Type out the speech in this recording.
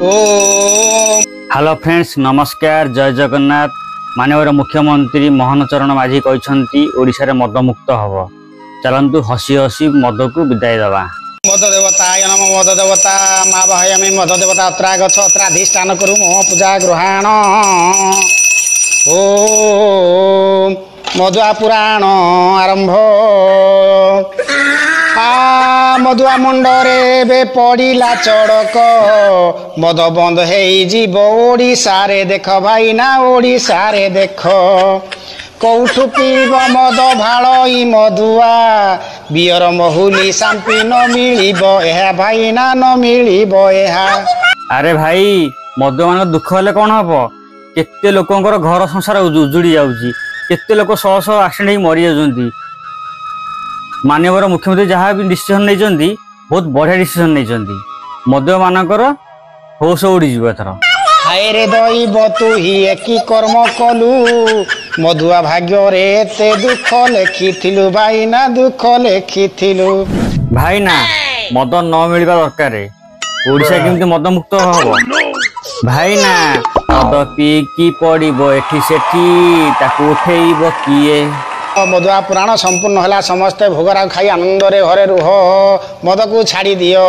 ओम hello friends नमस्कार जय जगन्नाथ माननीय मुख्यमंत्री मोहन चरण माझी कहते ओडिशा रे मद मुक्त हब चलतु हसी हसी मद को विदाय दवा। मद देवताय नम मद देवता माँ बाहयामी मद देवता अत्रा गछ अत्राधिष्ठान करू मोह पूजा गृहाण ओम मधुआ पुराण आरंभ मधुआ मुंडरे बे पड़िला चढ़क मद बंद हो ओडिशा रे देख भाई ना ओडिशा रे देख कौठु पीब मद भाई मधुआ बियर महुली सांपी न मिलिब एहा भाई ना न मिलिब एहा। अरे भाई मद मान दुख हेले कौन हम केते लोकंकर घर संसार उजुड़ी जाउची केते लोक शह शह एक्सीडेंट मरी जाउछंती। माननीय मुख्यमंत्री जहाँ भी डिसीजन नहीं बहुत बढ़िया डिसीजन नहीं मद मानकर होश उड़ी एथर। हाय रे दैव तू ही एकी कर्म कलु मधुआ भाग्य रे ते दुख लेखिथिलु भाई ना दुख लेखिथिलु। भाई ना मद न मिलवा दरकार ओडिशा केमती मद मुक्त हम भाई ना मद पीकी पड़ब एठी सेठी ताकू उठेइब किए। मधुआ पुराण संपूर्ण होला समस्ते भोगराग खाई आनंद रे घरे रुह मद को छाड़ी दियो।